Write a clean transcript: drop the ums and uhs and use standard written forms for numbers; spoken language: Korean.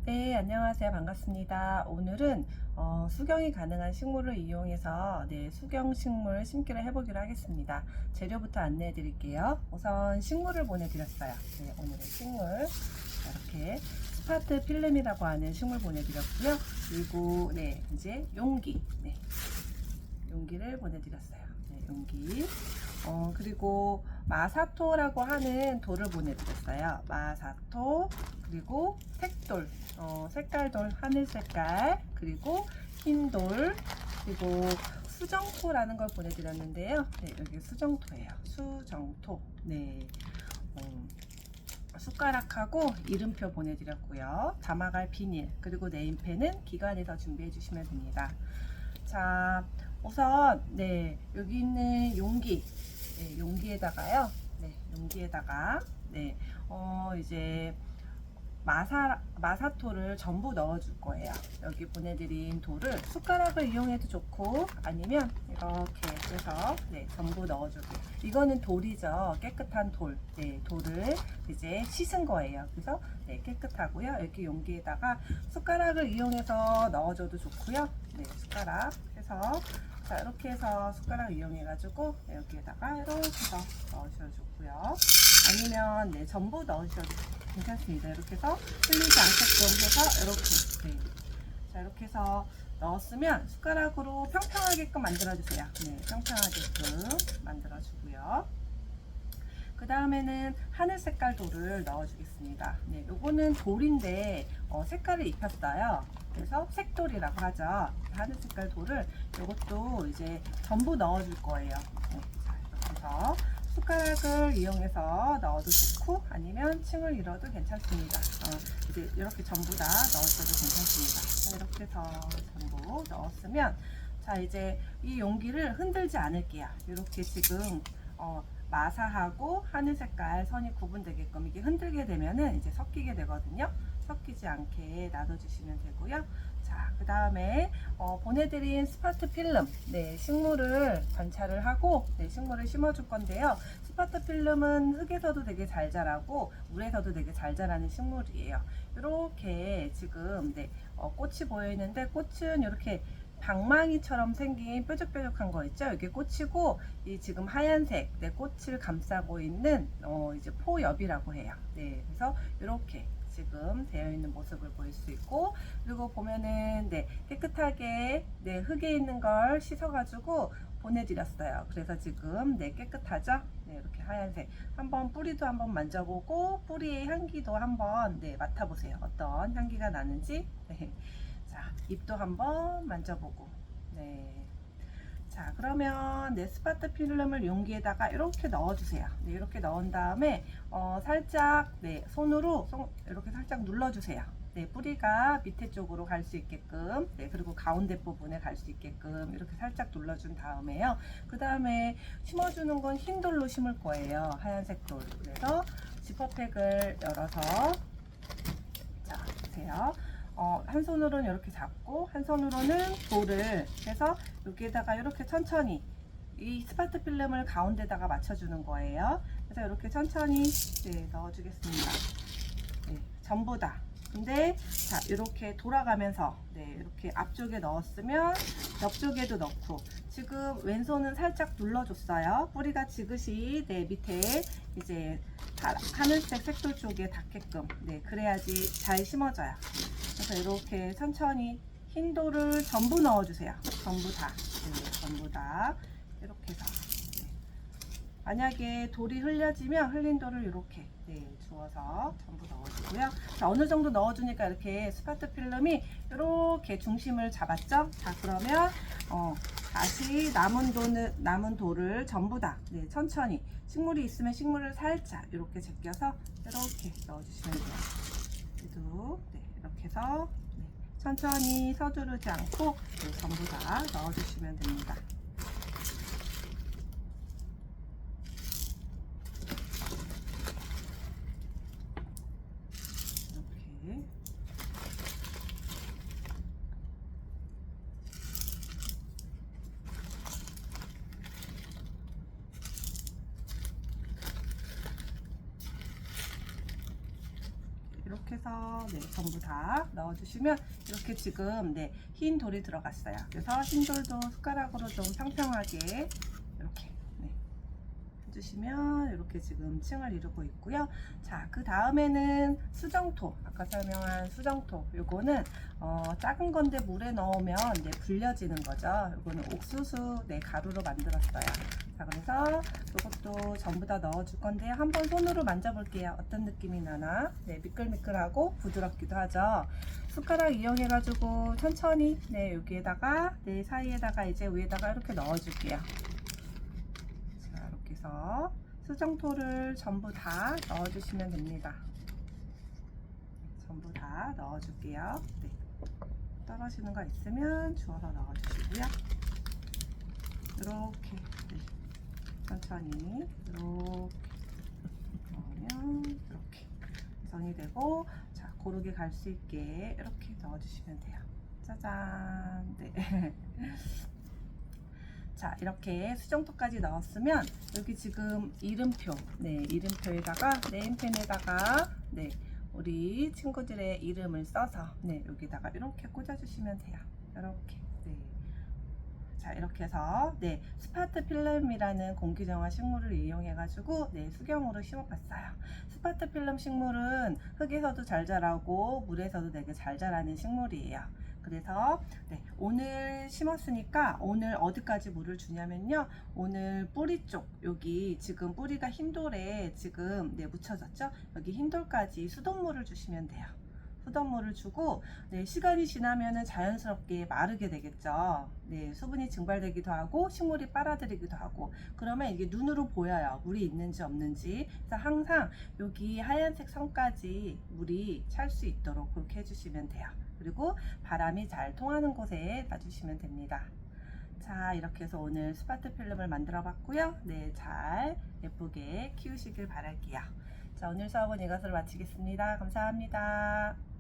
네, 안녕하세요. 반갑습니다. 오늘은 수경이 가능한 식물을 이용해서 수경 식물 심기를 해보기로 하겠습니다. 재료부터 안내해 드릴게요. 우선 식물을 보내드렸어요. 오늘의 식물 이렇게 스파트 필름이라고 하는 식물 보내드렸고요. 그리고 이제 용기를 보내드렸어요. 용기. 그리고 마사토라고 하는 돌을 보내드렸어요. 마사토, 그리고 색돌, 색깔돌, 하늘 색깔, 그리고 흰 돌, 그리고 수정토라는 걸 보내드렸는데요. 여기 수정토예요. 수정토. 숟가락하고 이름표 보내드렸고요. 담아갈 비닐, 그리고 네임펜은 기관에서 준비해 주시면 됩니다. 자, 우선 여기 있는 용기에다가요. 용기에다가 이제 마사토를 전부 넣어줄 거예요. 여기 보내드린 돌을 숟가락을 이용해도 좋고 아니면 이렇게 해서 전부 넣어줄게요. 이거는 돌이죠. 깨끗한 돌. 돌을 이제 씻은 거예요. 그래서 깨끗하고요. 이렇게 용기에다가 숟가락을 이용해서 넣어줘도 좋고요. 숟가락 해서 자, 이렇게 해서 숟가락 이용해가지고 여기에다가 이렇게 해서 넣으셔도 좋고요. 아니면 전부 넣으셔도 괜찮습니다. 이렇게 해서 흘리지 않게끔 해서 이렇게 자, 이렇게 해서 넣었으면 숟가락으로 평평하게끔 만들어주세요. 평평하게끔 만들어주고요. 그 다음에는 하늘 색깔 돌을 넣어주겠습니다. 요거는 돌인데 색깔을 입혔어요. 그래서 색돌이라고 하죠. 하늘 색깔 돌을 요것도 이제 전부 넣어줄 거예요. 자, 이렇게 해서 숟가락을 이용해서 넣어도 좋고 아니면 층을 잃어도 괜찮습니다. 이제 이렇게 전부 다 넣으셔도 괜찮습니다. 자, 이렇게 해서 전부 넣었으면 자, 이제 이 용기를 흔들지 않을게요. 이렇게 지금 마사하고 하늘 색깔 선이 구분되게끔 이게 흔들게 되면은 이제 섞이게 되거든요. 섞이지 않게 놔둬주시면 되고요. 자, 그 다음에 보내드린 스파트 필름, 식물을 관찰을 하고 식물을 심어줄 건데요. 스파트 필름은 흙에서도 되게 잘 자라고 물에서도 되게 잘 자라는 식물이에요. 이렇게 지금 꽃이 보이는데 꽃은 이렇게 방망이처럼 생긴 뾰족뾰족한 거 있죠? 이게 꽃이고 이 지금 하얀색 꽃을 감싸고 있는 이제 포엽이라고 해요. 그래서 이렇게 지금 되어 있는 모습을 보일 수 있고 그리고 보면은 깨끗하게 흙에 있는 걸 씻어 가지고 보내드렸어요. 그래서 지금 깨끗하죠? 이렇게 하얀색 한번 뿌리도 한번 만져보고 뿌리의 향기도 한번 맡아보세요. 어떤 향기가 나는지. 자, 잎도 한번 만져보고. 자, 그러면 스파트 필름을 용기에다가 이렇게 넣어주세요. 이렇게 넣은 다음에 살짝 손으로 이렇게 살짝 눌러주세요. 뿌리가 밑에 쪽으로 갈 수 있게끔 그리고 가운데 부분에 갈 수 있게끔 이렇게 살짝 눌러준 다음에요. 그 다음에 심어주는 건 흰 돌로 심을 거예요. 하얀색 돌. 그래서 지퍼팩을 열어서 자, 보세요. 한 손으로는 이렇게 잡고 한 손으로는 돌을 해서 여기에다가 이렇게 천천히 이 스파트 필름을 가운데다가 맞춰주는 거예요. 그래서 이렇게 천천히 넣어주겠습니다. 전부 다. 근데 자, 이렇게 돌아가면서 이렇게 앞쪽에 넣었으면 옆쪽에도 넣고 지금 왼손은 살짝 눌러줬어요. 뿌리가 지그시 밑에 이제 하늘색 색돌 쪽에 닿게끔 그래야지 잘 심어져요. 그래서 이렇게 천천히 흰 돌을 전부 넣어주세요. 전부 다. 전부 다. 이렇게 해서. 만약에 돌이 흘려지면 흘린 돌을 이렇게 주워서 전부 넣어주고요. 자, 어느 정도 넣어주니까 이렇게 스파트 필름이 이렇게 중심을 잡았죠? 자, 그러면 다시 남은 돌을 전부 다 천천히 식물이 있으면 식물을 살짝 이렇게 제껴서 이렇게 넣어주시면 돼요. 그래도 이렇게 해서 천천히 서두르지 않고 전부 다 넣어주시면 됩니다. 이렇게 이렇게 해서 네, 전부 다 넣어주시면 이렇게 지금 네, 흰 돌이 들어갔어요. 그래서 흰 돌도 숟가락으로 좀 평평하게 이렇게 네, 해주시면 이렇게 지금 층을 이루고 있고요. 자, 그 다음에는 수정토, 아까 설명한 수정토. 요거는 작은 건데 물에 넣으면 네, 불려지는 거죠. 요거는 옥수수 네, 가루로 만들었어요. 자, 그래서 이것도 전부 다 넣어줄 건데 한번 손으로 만져볼게요. 어떤 느낌이 나나? 네, 미끌미끌하고 부드럽기도 하죠. 숟가락 이용해가지고 천천히 네, 여기에다가 네, 사이에다가 이제 위에다가 이렇게 넣어줄게요. 자, 이렇게 해서 수정토를 전부 다 넣어주시면 됩니다. 전부 다 넣어줄게요. 네. 떨어지는 거 있으면 주워서 넣어주시고요. 이렇게 네. 천천히 이렇게 넣으면 이렇게 완성이 되고, 자, 고르게 갈 수 있게 이렇게 넣어주시면 돼요. 짜잔. 네. 자, 이렇게 수정토까지 넣었으면 여기 지금 이름표, 네, 이름표에다가 네임펜에다가 네, 우리 친구들의 이름을 써서 네, 여기다가 이렇게 꽂아주시면 돼요. 이렇게. 네. 자, 이렇게 해서 네, 스파트 필름이라는 공기정화 식물을 이용해 가지고 네, 수경으로 심어봤어요. 스파트 필름 식물은 흙에서도 잘 자라고 물에서도 되게 잘 자라는 식물이에요. 그래서 네, 오늘 심었으니까 오늘 어디까지 물을 주냐면요, 오늘 뿌리 쪽, 여기 지금 뿌리가 흰돌에 지금 네, 묻혀졌죠. 여기 흰돌까지 수돗물을 주시면 돼요. 수돗물을 주고 네, 시간이 지나면은 자연스럽게 마르게 되겠죠. 네, 수분이 증발되기도 하고 식물이 빨아들이기도 하고, 그러면 이게 눈으로 보여요. 물이 있는지 없는지. 그래서 항상 여기 하얀색 선까지 물이 찰 수 있도록 그렇게 해주시면 돼요. 그리고 바람이 잘 통하는 곳에 놔주시면 됩니다. 자, 이렇게 해서 오늘 스파트 필름을 만들어 봤고요. 네, 잘 예쁘게 키우시길 바랄게요. 자, 오늘 수업은 이것으로 마치겠습니다. 감사합니다.